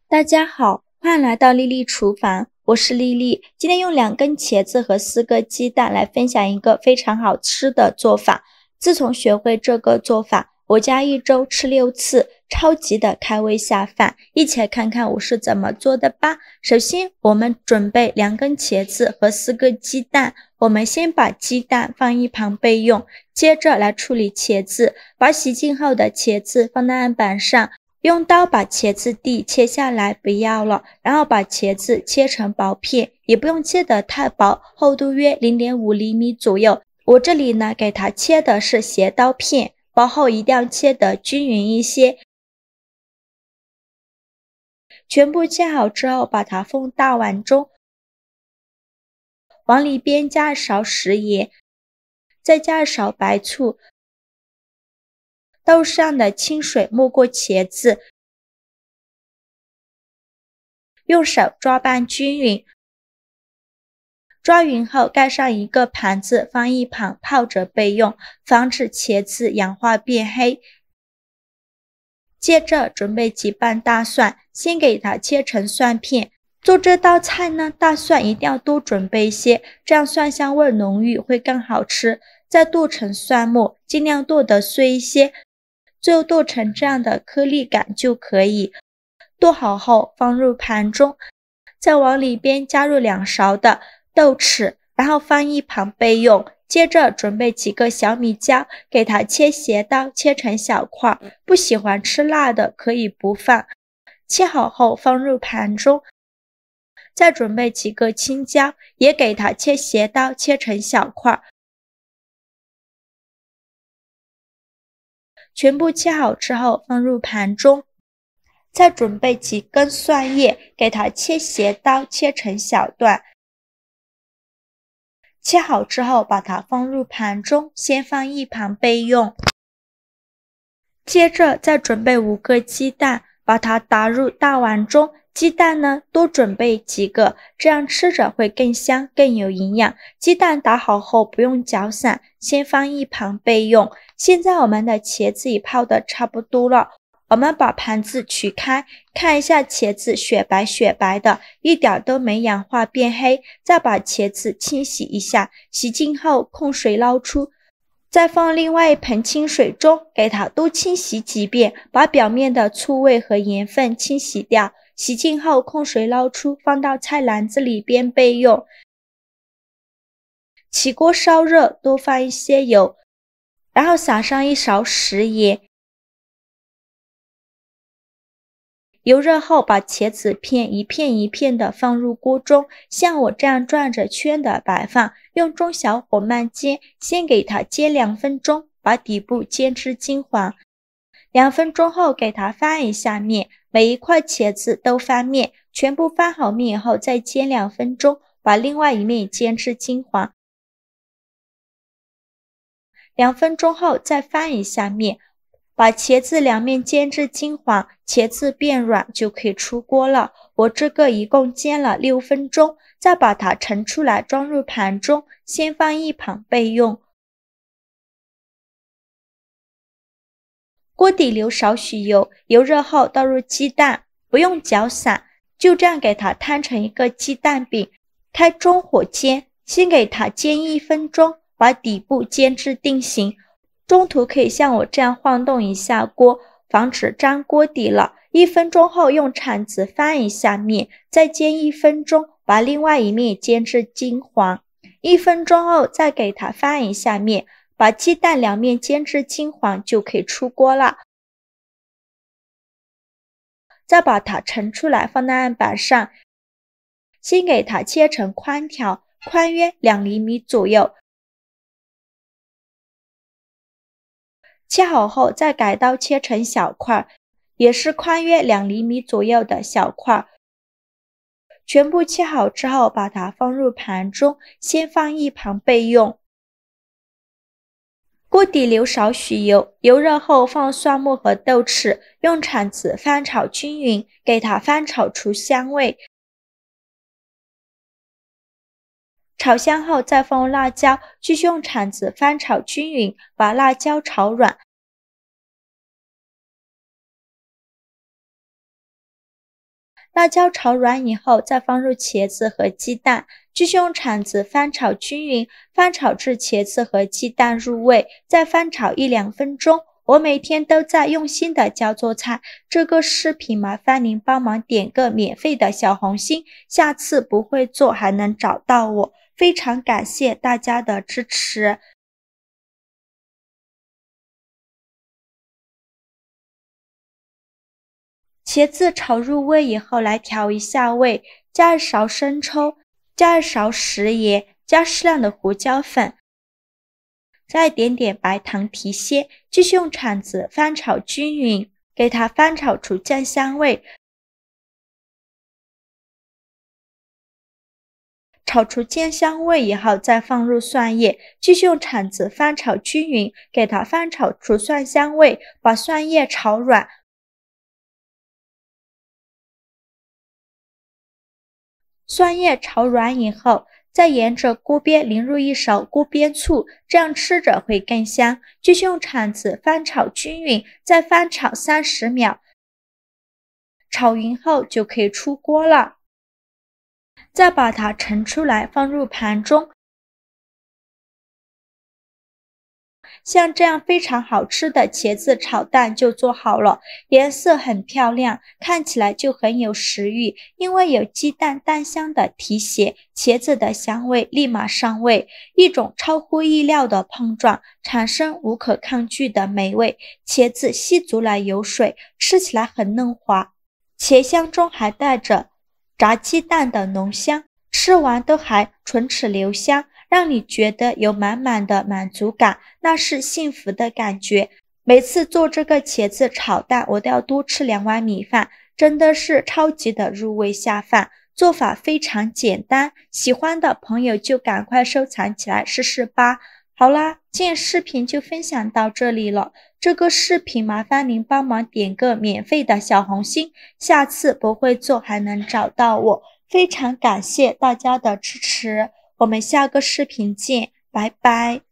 大家好，欢迎来到丽丽厨房，我是丽丽。今天用2根茄子和4个鸡蛋来分享一个非常好吃的做法。自从学会这个做法，我家1周吃6次，超级的开胃下饭。一起来看看我是怎么做的吧。首先，我们准备2根茄子和4个鸡蛋。我们先把鸡蛋放一旁备用，接着来处理茄子。把洗净后的茄子放在案板上。用刀把茄子蒂切下来，不要了，然后把茄子切成薄片，也不用切得太薄，厚度约 0.5 厘米左右。我这里呢，给它切的是斜刀片，薄厚一定要切得均匀一些。全部切好之后，把它放大碗中，往里边加1勺食盐，再加1勺白醋。豆上的清水没过茄子，用手抓拌均匀。抓匀后盖上一个盘子，放一旁泡着备用，防止茄子氧化变黑。接着准备几瓣大蒜，先给它切成蒜片。做这道菜呢，大蒜一定要多准备一些，这样蒜香味浓郁，会更好吃。再剁成蒜末，尽量剁得碎一些，最后剁成这样的颗粒感就可以。剁好后放入盘中，再往里边加入2勺的豆豉，然后放一旁备用。接着准备几个小米椒，给它切斜刀，切成小块。不喜欢吃辣的可以不放。切好后放入盘中。再准备几个青椒，也给它切斜刀，切成小块。全部切好之后放入盘中。再准备几根蒜叶，给它切斜刀，切成小段。切好之后把它放入盘中，先放一旁备用。接着再准备5个鸡蛋，把它打入大碗中。鸡蛋呢，多准备几个，这样吃着会更香，更有营养。鸡蛋打好后不用搅散，先放一旁备用。现在我们的茄子已泡得差不多了，我们把盘子取开，看一下茄子雪白雪白的，一点都没氧化变黑。再把茄子清洗一下，洗净后控水捞出，再放另外一盆清水中，给它多清洗几遍，把表面的醋味和盐分清洗掉。洗净后控水捞出，放到菜篮子里边备用。起锅烧热，多放一些油，然后撒上1勺食盐。油热后，把茄子片一片一片的放入锅中，像我这样转着圈的摆放，用中小火慢煎，先给它煎2分钟，把底部煎至金黄。2分钟后给它翻一下面，每一块茄子都翻面，全部翻好面以后再煎2分钟，把另外一面煎至金黄。2分钟后再翻一下面，把茄子2面煎至金黄，茄子变软就可以出锅了。我这个一共煎了6分钟，再把它盛出来装入盘中，先放一旁备用。锅底留少许油，油热后倒入鸡蛋，不用搅散，就这样给它摊成一个鸡蛋饼，开中火煎，先给它煎1分钟，把底部煎至定型。中途可以像我这样晃动一下锅，防止粘锅底了。1分钟后用铲子翻一下面，再煎1分钟，把另外一面煎至金黄。1分钟后再给它翻一下面，把鸡蛋2面煎至金黄就可以出锅了。再把它盛出来放在案板上，先给它切成宽条，宽约2厘米左右。切好后再改刀切成小块，也是宽约2厘米左右的小块。全部切好之后把它放入盘中，先放一旁备用。锅底留少许油，油热后放蒜末和豆豉，用铲子翻炒均匀，给它翻炒出香味。炒香后再放辣椒，继续用铲子翻炒均匀，把辣椒炒软。辣椒炒软以后，再放入茄子和鸡蛋，继续用铲子翻炒均匀，翻炒至茄子和鸡蛋入味，再翻炒1-2分钟。我每天都在用心的教做菜，这个视频麻烦您帮忙点个免费的小红心，下次不会做还能找到我。非常感谢大家的支持。茄子炒入味以后，来调一下味，加1勺生抽，加1勺食盐，加适量的胡椒粉，加一点点白糖提鲜，继续用铲子翻炒均匀，给它翻炒出酱香味。炒出酱香味以后，再放入蒜叶，继续用铲子翻炒均匀，给它翻炒出蒜香味，把蒜叶炒软。蒜叶炒软以后，再沿着锅边淋入1勺锅边醋，这样吃着会更香。继续用铲子翻炒均匀，再翻炒30秒。炒匀后就可以出锅了。再把它盛出来，放入盘中。像这样非常好吃的茄子炒蛋就做好了，颜色很漂亮，看起来就很有食欲。因为有鸡蛋蛋香的提携，茄子的香味立马上味，一种超乎意料的碰撞，产生无可抗拒的美味。茄子吸足了油水，吃起来很嫩滑，茄香中还带着炸鸡蛋的浓香，吃完都还唇齿留香，让你觉得有满满的满足感，那是幸福的感觉。每次做这个茄子炒蛋，我都要多吃2碗米饭，真的是超级的入味下饭。做法非常简单，喜欢的朋友就赶快收藏起来试试吧。好啦，今天视频就分享到这里了。这个视频麻烦您帮忙点个免费的小红心，下次不会做还能找到我。非常感谢大家的支持，我们下个视频见，拜拜。